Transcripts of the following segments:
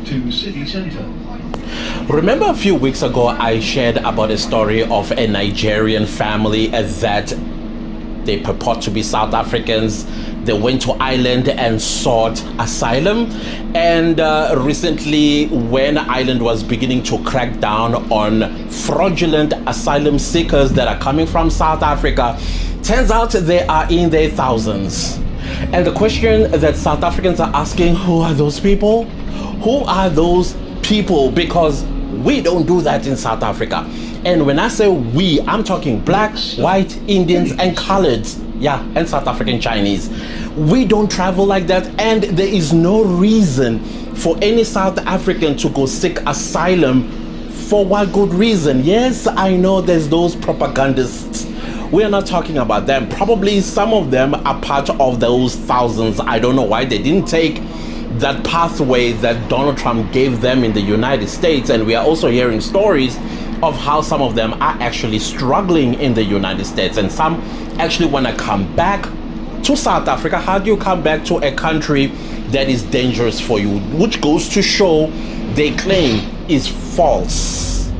to city centre. Remember a few weeks ago I shared about a story of a Nigerian family that they purport to be South Africans. They went to Ireland and sought asylum, and recently when Ireland was beginning to crack down on fraudulent asylum seekers that are coming from South Africa, turns out they are in their thousands. And the question that South Africans are asking, who are those people? Who are those people? Because we don't do that in South Africa. And when I say we, I'm talking black, white, Indians, and coloreds. Yeah, and South African Chinese. We don't travel like that, and there is no reason for any South African to go seek asylum. For what good reason? Yes, I know there's those propagandists. We're not talking about them. Probably some of them are part of those thousands. I don't know why they didn't take that pathway that Donald Trump gave them in the United States. And we are also hearing stories of how some of them are actually struggling in the United States, and some actually want to come back to South Africa. How do you come back to a country that is dangerous for you? Which goes to show they claim is false.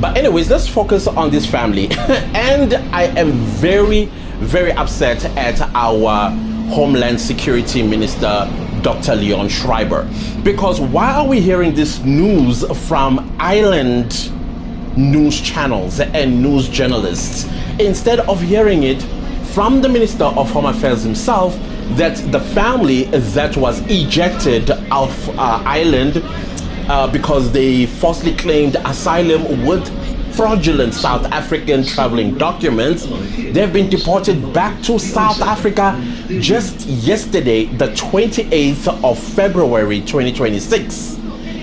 But anyways, let's focus on this family. And I am very, very upset at our Homeland Security Minister, Dr. Leon Schreiber, because why are we hearing this news from Ireland news channels and news journalists instead of hearing it from the Minister of Home Affairs himself, that the family that was ejected of Ireland because they falsely claimed asylum with fraudulent South African traveling documents, they've been deported back to South Africa just yesterday, the 28th of February 2026.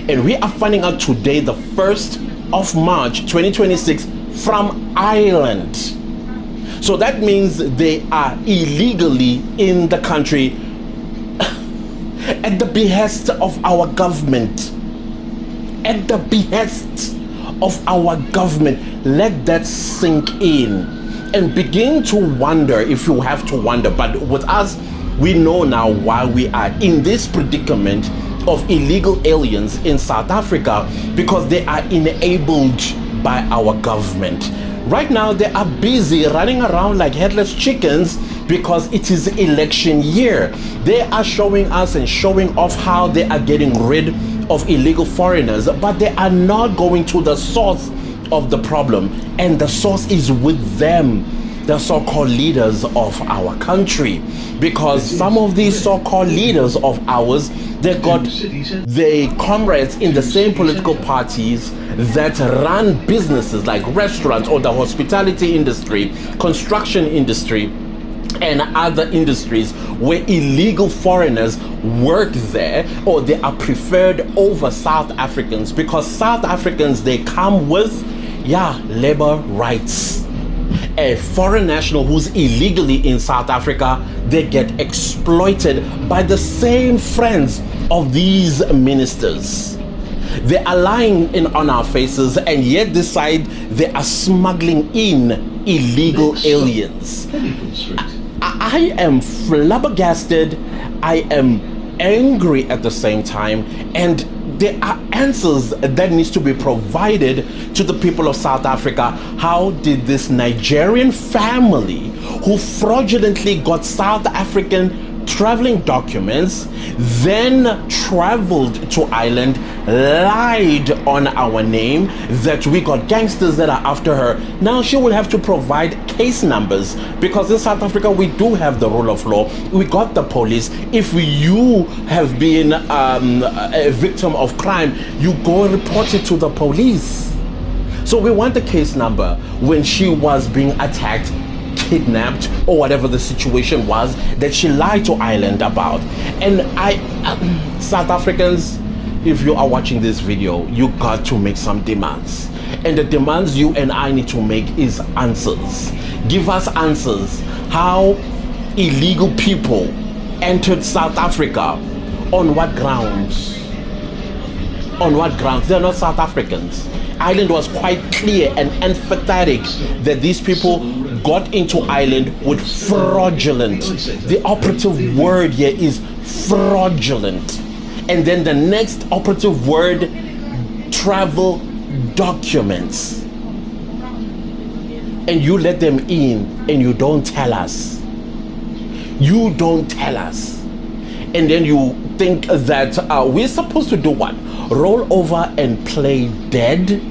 And we are finding out today, the 1st of March 2026, from Ireland. So that means they are illegally in the country at the behest of our government. At the behest of our government. Let that sink in and begin to wonder, if you have to wonder. But with us, we know now why we are in this predicament of illegal aliens in South Africa, because they are enabled by our government. Right now, they are busy running around like headless chickens because it is election year. They are showing us and showing off how they are getting rid of illegal foreigners, but they are not going to the source of the problem, and the source is with them, the so-called leaders of our country. Because some of these so-called leaders of ours, they got their comrades in the same political parties that run businesses like restaurants or the hospitality industry, construction industry, and other industries where illegal foreigners work there, or they are preferred over South Africans, because South Africans, they come with labor rights. A foreign national who's illegally in South Africa, they get exploited by the same friends of these ministers. They are lying on our faces, and yet decide they are smuggling in illegal aliens. I am flabbergasted, I am angry at the same time, and there are answers that needs to be provided to the people of South Africa. How did this Nigerian family, who fraudulently got South African traveling documents, then traveled to Ireland, lied on our name that we got gangsters that are after her? Now she will have to provide case numbers, because in South Africa we do have the rule of law. We got the police. If you have been a victim of crime, you go and report it to the police. So we want the case number when she was being attacked, kidnapped, or whatever the situation was that she lied to Ireland about. And South Africans, if you are watching this video, you got to make some demands. And the demands you and I need to make is answers. Give us answers. How illegal people entered South Africa, on what grounds? On what grounds? They're not South Africans. Ireland was quite clear and emphatic that these people got into Ireland with fraudulent. The operative word here is fraudulent. And then the next operative word, travel documents. And you let them in and you don't tell us. You don't tell us. And then you think that we're supposed to do what? Roll over and play dead?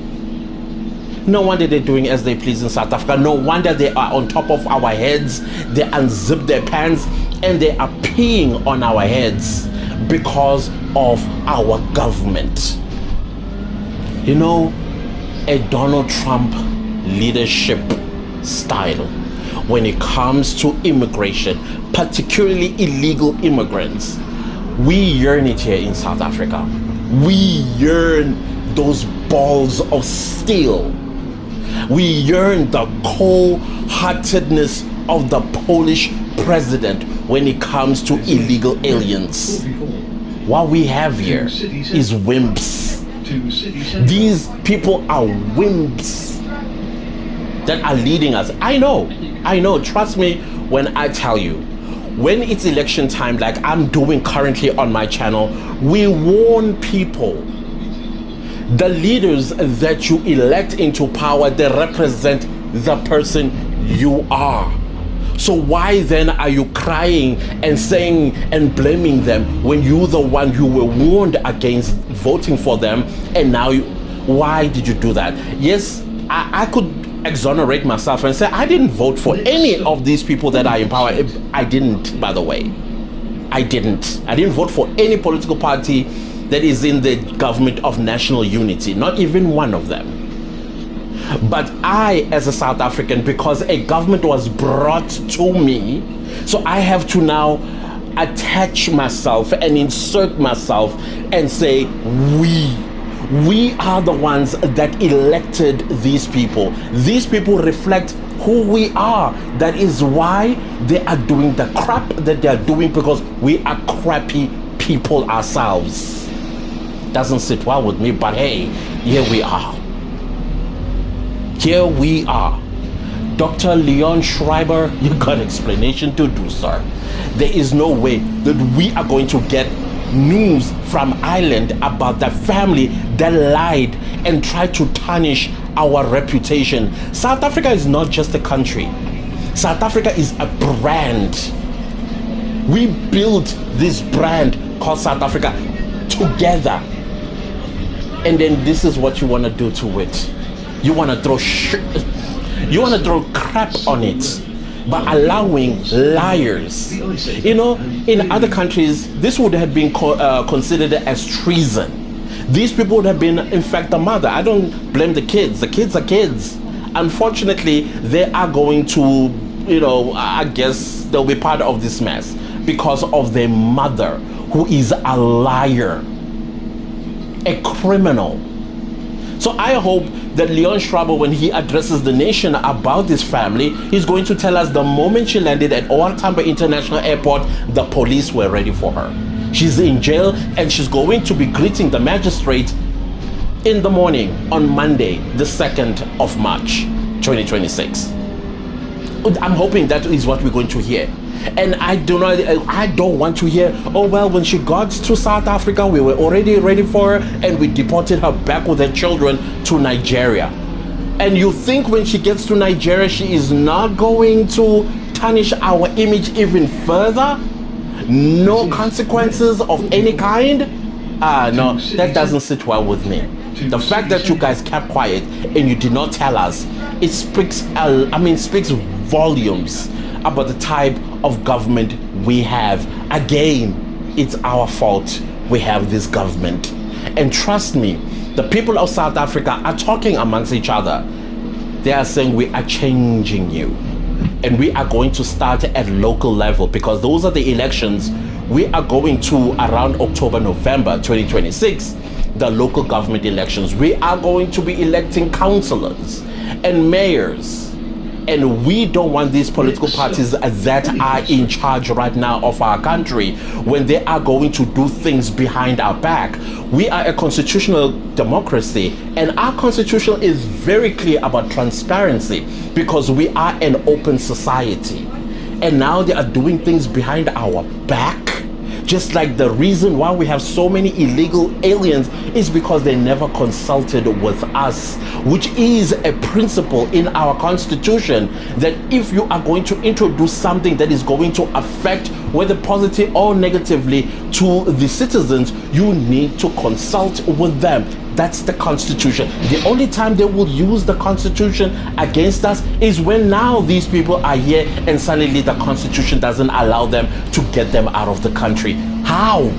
No wonder they're doing as they please in South Africa. No wonder they are on top of our heads. They unzip their pants and they are peeing on our heads because of our government. You know, a Donald Trump leadership style when it comes to immigration, particularly illegal immigrants. We yearn it here in South Africa. We yearn those balls of steel. We yearn the cold-heartedness of the Polish president when it comes to illegal aliens. What we have here is wimps. These people are wimps that are leading us. I know, trust me when I tell you, when it's election time, like I'm doing currently on my channel, we warn people. The leaders that you elect into power, they represent the person you are. So why then are you crying and saying and blaming them when you're the one who were warned against voting for them? And now why did you do that? Yes, I could exonerate myself and say I didn't vote for any of these people that are in power. I didn't, by the way. I didn't vote for any political party that is in the government of national unity, not even one of them. But I, as a South African, because a government was brought to me, so I have to now attach myself and insert myself and say, we are the ones that elected these people. These people reflect who we are. That is why they are doing the crap that they are doing, because we are crappy people ourselves. Doesn't sit well with me, but hey, here we are. Here we are. Dr. Leon Schreiber, you got explanation to do, sir. There is no way that we are going to get news from Ireland about the family that lied and tried to tarnish our reputation. South Africa is not just a country. South Africa is a brand. We built this brand called South Africa together. And then this is what you want to do to it. You want to throw crap on it by allowing liars. You know, in other countries, this would have been considered as treason. These people would have been, in fact, the mother. I don't blame the kids. The kids are kids. Unfortunately, they are going to, you know, I guess they'll be part of this mess because of their mother, who is a liar, a criminal. So I hope that Leon Schreiber, when he addresses the nation about this family, he's going to tell us the moment she landed at OR Tambo International Airport, the police were ready for her. She's in jail and she's going to be greeting the magistrate in the morning on Monday, the 2nd of March, 2026. I'm hoping that is what we're going to hear. And I don't want to hear, oh well, when she got to South Africa, we were already ready for her and we deported her back with her children to Nigeria. And you think when she gets to Nigeria, she is not going to tarnish our image even further? No consequences of any kind? No, that doesn't sit well with me. The fact that you guys kept quiet and you did not tell us, it speaks volumes about the type of government we have. Again, it's our fault we have this government. And trust me, the people of South Africa are talking amongst each other. They are saying we are changing you. And we are going to start at local level, because those are the elections we are going to around October, November 2026, the local government elections. We are going to be electing councillors and mayors. And we don't want these political parties that are in charge right now of our country when they are going to do things behind our back. We are a constitutional democracy, and our constitution is very clear about transparency, because we are an open society. And now they are doing things behind our back. Just like the reason why we have so many illegal aliens is because they never consulted with us, which is a principle in our constitution, that if you are going to introduce something that is going to affect, whether positive or negatively, to the citizens, you need to consult with them. That's the constitution. The only time they will use the constitution against us is when now these people are here and suddenly the constitution doesn't allow them to get them out of the country. How?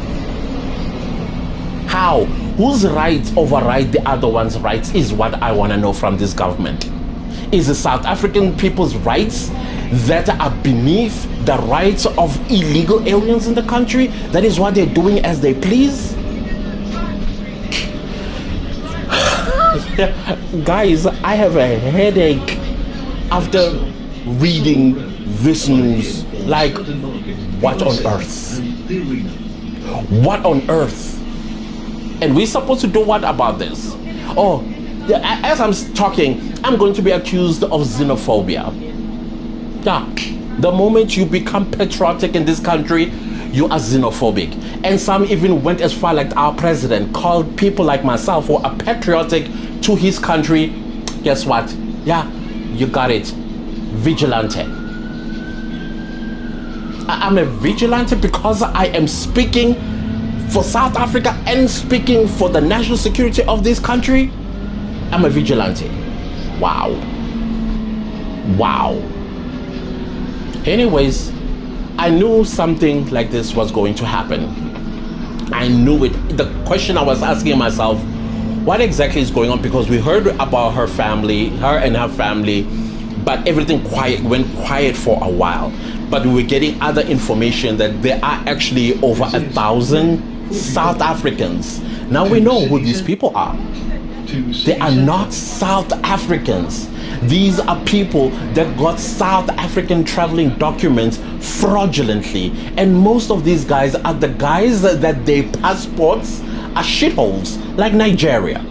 How? Whose rights override the other one's rights is what I want to know from this government. Is the South African people's rights that are beneath the rights of illegal aliens in the country? That is what they're doing as they please? Guys, I have a headache after reading this news. Like, what on earth? What on earth? And we're supposed to do what about this? Oh, as I'm talking, I'm going to be accused of xenophobia. Yeah, the moment you become patriotic in this country, you are xenophobic. And some even went as far, like our president called people like myself who are patriotic to his country, guess what? Yeah, you got it, vigilante. I'm a vigilante because I am speaking for South Africa and speaking for the national security of this country. I'm a vigilante. Wow. Wow. Anyways, I knew something like this was going to happen. I knew it. The question I was asking myself, what exactly is going on? Because we heard about her family, her and her family, but everything went quiet for a while. But we were getting other information that there are actually over 1,000 South Africans. Now we know who these people are. They are not South Africans. These are people that got South African traveling documents fraudulently. And most of these guys are the guys that their passports are shitholes, like Nigeria.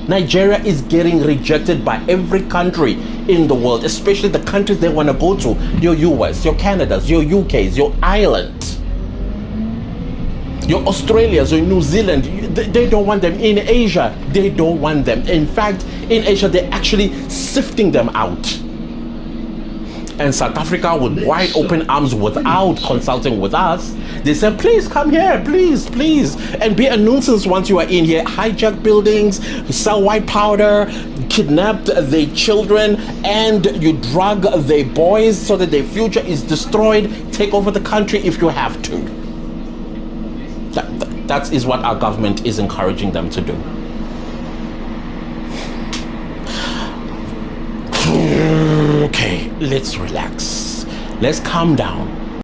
Nigeria is getting rejected by every country in the world, especially the countries they want to go to. Your US, your Canadas, your UKs, your Ireland, your Australias, your New Zealand. They don't want them. In Asia, they don't want them. In fact, in Asia, they're actually sifting them out. And South Africa, with wide open arms, without consulting with us, they said, please come here, please, please, and be a nuisance once you are in here. Hijack buildings, sell white powder, kidnap their children, and you drug their boys so that their future is destroyed. Take over the country if you have to. That is what our government is encouraging them to do. Okay, let's relax. Let's calm down.